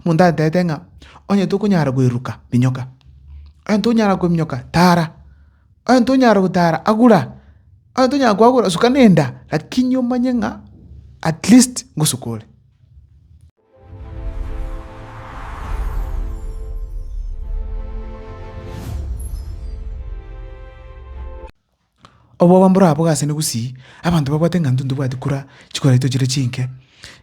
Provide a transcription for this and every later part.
munda tetenga onye tukunyara kwiruka binyoka onye tunyara kwimnyoka tara onye tunyara kutara agura onye tunyara kwagura sukanenda lakini umanyenga at least ngusukule obo bambura abo gase ne gusi abantu babwate ngantu ndubwate kura chikora ito chire chinke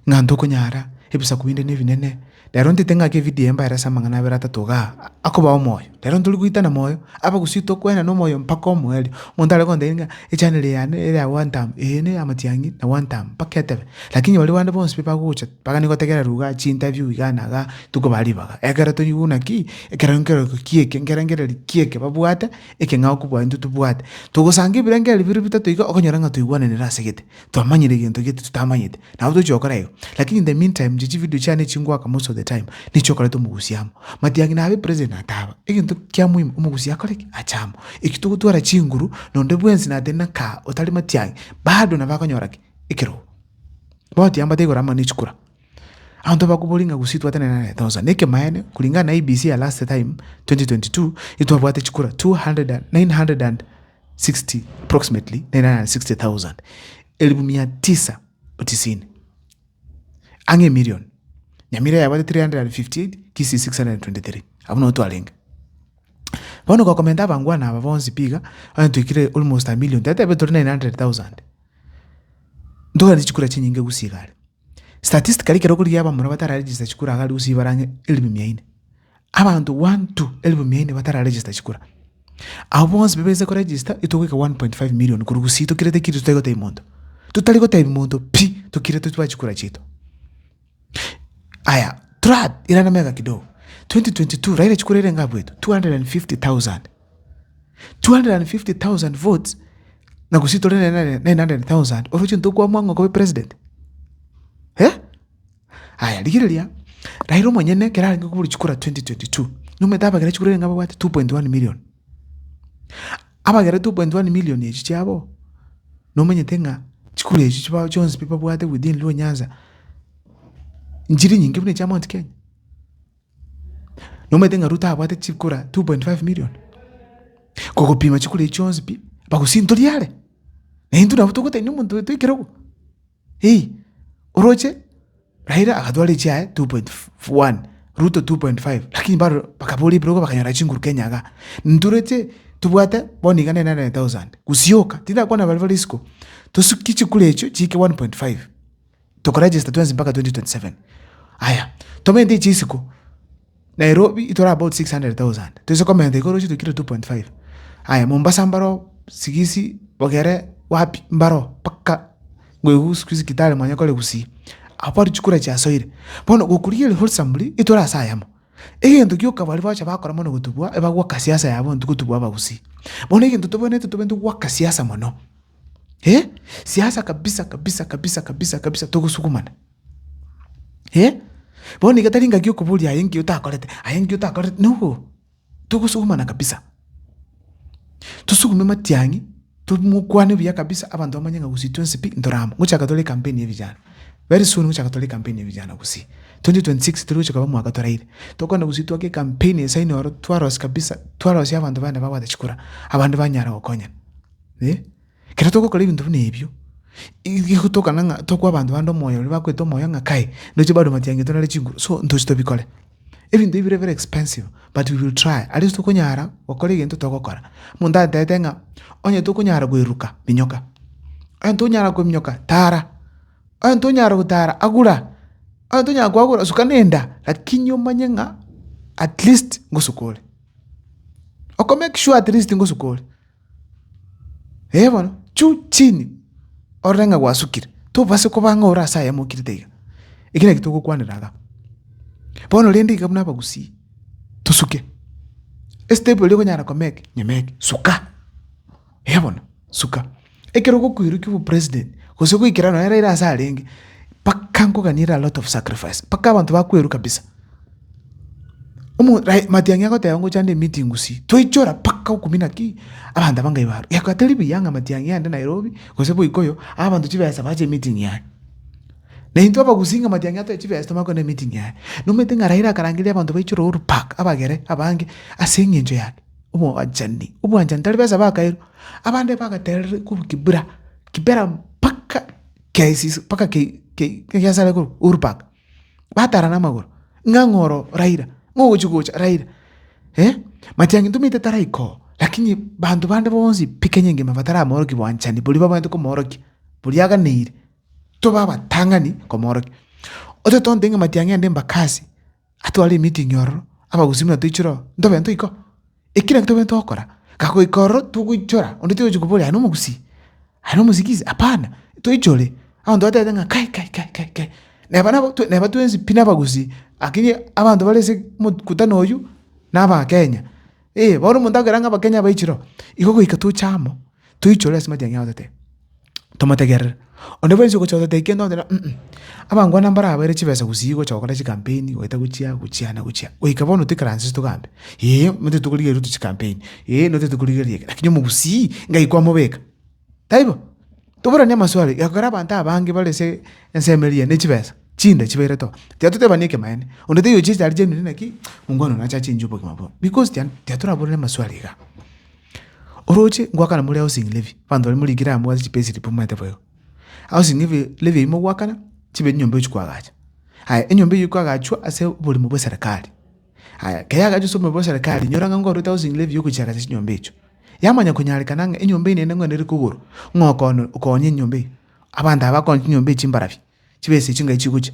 ngantu kunyara ebisa kubinde ne binene lero ntitenga ke video emba samanga na berata toga akoba omoyo lero ntuli kuitana moyo aba gusito kwena no moyo mpaka omweli mondale kondenga e channel yane era one time ene amatiangi na one time paketebe lakini wali wande bonse pepa gucha paka niko tegera ruga chi interview igana ga tuko bali baga egera to yuna ki egera ngero kieke ngera kieke babwate ekenga kubwa ndu tubwate tugosangi birengeri biru bitatu iko okonyoranga tuigwane ne rasegete twamanyire gento gete tutamanyite na uto chokora yo lakini in the meantime jiji video chane chingwa ka most of the time ni chokora to mugusiamo matiangi na abe president ataba ikintu kya muhimu umugusia kore achamo ikituko twara chinguru nonde bwenzi na tena ka otali matiangi bado na bakonyorake ikiro boti amba tego rama ni chukura anto bakubolinga gusitwa tena 9000 neke maene kulingana na ABC ya last time 2022 ito bwate chukura 960 approximately 960,000 1990 ange million nyamira ya bwate 358 kisi 623 abuno otwalenga bono ko komenta bangwa na abonzi piga antukire almost a million tata beto 900,000 ndoga ndichikura chinyinge gusigale statistically kero kuri yaba mura batara register chikura gali usibarange 1400 abantu 12 batara register chikura abonzi bebeze ko register itogeka 1.5 million kuri gusito kirete kiri tutego taimondo tutaliko taimondo pi tukire tutwa chikura chito aya trad irana mega kidogo 2022 raila chikurere ngabwetu 250,000 votes na kusito 900,000 orochi ntokwa mwango kwa president aya ligirelia railo mwenyene kerali ngakubuli chikura 2022 numetaba kera chikurere ngabwate 2.1 million abagere 2.1 million echi chabo nomenye tenga chikure echi chiba Jones people bwate within Luo Nyanza njiri nyingi bune cha Mount Kenya nometenga ruta abwate chikura 2.5 million koko pima chikure Jones people bakusintori yale nendo na butokote ni muntu twikero oroche raira akadwale cha 2.1 ruto 2.5 lakini bado bakaboli brogo bakanyara chinguru Kenya ga ndurete tubwate boniga 900,000 kusioka tinda kwa na valvalisco tusukichi kule echo chike 1.5 to register tuanze mpaka 2027 aya tomende chisiko Nairobi itora about 600,000 tuzo komende ikoro chitu kilo 2.5 aya Mombasa mbaro sigisi bogere wapi mbaro paka ngwegu sikuzi kitale mwanya kole kusi apari chukura cha soire bono gokurie le wholesomely itora sayamo egento kyoka bali bacha bakora mono gutubwa ebagwa kasiasa yabo ndukutubwa bagusi bono egento tubone gwa kasiasa mono siasa kabisa tugusukumana bono igataringa gyokubuli ayengi utakorete no tugusukumana kabisa tusukume matiangi tumukwane bya kabisa abantu bamanyanga gusi 20 ndoramo nguchaka tole campaign ya vijana very soon nguchaka tole campaign ya vijana gusi 2026 turucho kaba mwaka toraire tokona gusi twake campaign esaini oro twaros kabisa twaros y'abantu bana babada chikura abantu banyara okonya kera toko kole bintu nebyo ikutoka nanga toko abantu bando moyo bakweto moyo ngakai ndoche bado matiangi tonale chinguru so ndoche tobikole even though very expensive but we will try at least tokonyara okole gento tokokora munda tetenga onye tokonyara kwiruka binyoka onye tonyara kwimnyoka tara onye tonyara kutara agura onye tonyara kwagura sukanenda lakini umanyenga at least ngosukole oko make sure at least ngosukole bono chu chini orenga wasukire to base ko banga ora saya mukirite ikire kitoko kwaniraga bono lendi kabuna bagusi tusuke stable liko nyara ko make nyemeke suka bono suka ekero ko kuiruki president kose ko ikira no era ira salengi pakanko ganira a lot of sacrifice paka abantu bakweru kabisa matiangi yako tayango chande meeting gusi toichora paka ukumina ki abanda banga ibaro yakateli biyanga matiangi yande Nairobi kose bo ikoyo abantu chibesa bache meeting ya Na into abagusinga matiangi ato chibesa tomakone meeting yae. No meeting Raila karangilia abantu baichuro Uhuru Park abagere abange asengi enjo yake. Ubo anjani tali besa bakairo. Abande bagaterere ku kibera mpaka KCC mpaka kiasale ku Uhuru Park. Batara na magoro. Ngangoro Raila. Ngogocha Raila. Matiangi tumite taraiko. Lakini bantu bande bonsi pikenyenge mafatara moroki wanchani. Buli baba ko moroki. Buli aga neire. To baba tangani ko moroki. Oto tondenga matiangi ande mbakasi. Atwali meeting yoro. Aba gusimna tuichiro. Ndobe nto iko. Ekira nto bento okora. Kako ikoro tuguchora. Ondete ojukubole hano mugusi. Hano muzikizi apana. Tuichole. Ando atenga kai. Neba tuenzi pina bagusi. Akini abantu balese kutano oyu naba Kenya. Boro mundageranga ba Kenya baichiro. Ikoko ikatu chamo. Tuichole asima tiangi otote. Tomateger. Ondebe nzo kocha otote kendo ndena. Abangwa nambara abere chibesa gusigo chokora chi campaign weta guchia. Oikabono tikaransi to gambe. Mute tukulige rutu chi campaign. Note tukulige. Lakini mugusi ngaikwa mobeka. Taibo. Tobora nya maswali yakara banta abange balese ensemelia ne chibesa. Chinda chibere to. Tiatu banike maene. Ondete yo chicha arje nini naki mungono na chachi njupo kimabo. Because tiatu rabone maswali ga. Oroche ngwakana muri housing levy. Pando muri gira amwa chipesi ripumete boyo. Housing levy imo gwakana chibe nyombe chukwagacha. Enyombe yukwagachwa ase buli mu serikali. Kaya gajo so mu serikali nyoranga ngoro housing levy yukuchaka chinyombe echo. Yamanya kunyalika nanga enyombe ine ngo neri kuguru. Ngokono ukonye nyombe. Abanda abakonye nyombe chimbarafi. Chibese chinga ichigucha.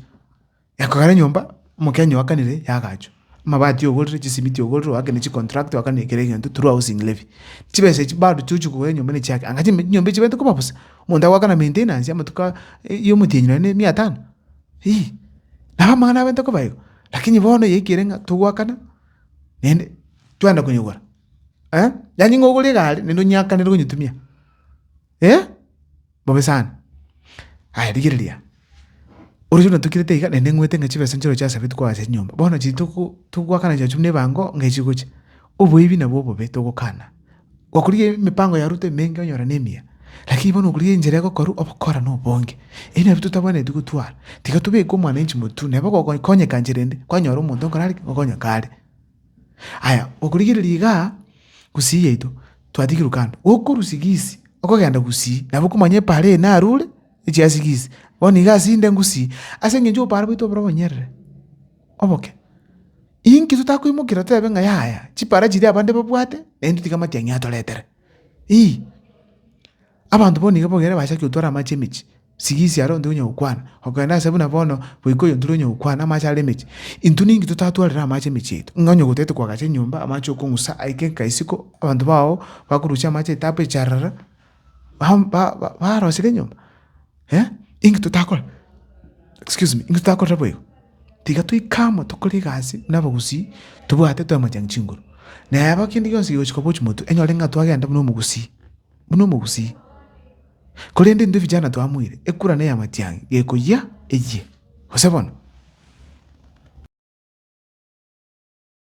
Yakagara nyomba mukenyo wakanire yagacho. Mabati yogorre chisimiti yogorre wakane chi contract wakane kerenge ntu through housing levy. Chibese chibadu chuchu ko nyombe ne chake. Angati nyombe chibete kumapusa. Munda wakana maintenance yamatuka yomutinyo ne 500. Na mangana bento ko bayo. Lakini bono yekirenga tugwakana. Nende twanda kunyugora. Yani ngogole gale nendo nyaka nendo kunyitumia. Bobe sana. Digiria. Original tukirete iga nende ngwete ngachibe sanchiro cha sabitu kwa ase nyomba. Bono chituku tugwakana cha chumne bango ngechiguche. Obo ibi na bobo beto gukana. Wakuriye mipango ya rute menge onyora nemia. Lakini bono kuriye injere ko koru obokora no bonge. Ine bitutabone dugutwara. Tika tube ko mwana inchi mutu ne bako konye kanjirende kwanyora umuntu nkorari ngokonya kare. Okurigiriga gusiye ito twadigirukana okurusigisi okogenda gusi nabo kumanye pare na rule echiasigisi boni gasinde ngusi asenge njo pare bito bro nyerre oboke inki tutakwimukira tebe nga yaya chipara chiri abande babwate endo tikamatiangi atoletere abantu boni gabogere bashaki utora machemichi sigisi aronde unyo ukwana okana sebuna bono bwiko yonduro nyo ukwana amachale mechi intuningi tutatwalira amache mechiito ngonyo gutete kwa gache nyumba amacho kungusa aikenka isiko abantu bawo bakurucha amache tape charara ba rosile nyumba ingi tutakora ingi tutakora bwiko tiga tuikamo tukuri gasi nabagusi tubwate twamajang chinguru na yaba kindi yonse yochikobochi mutu enyolenga twagenda muno mugusi Kolende ndu vijana tuamwire ekura ne ya matiangi gekuya eye. Osebona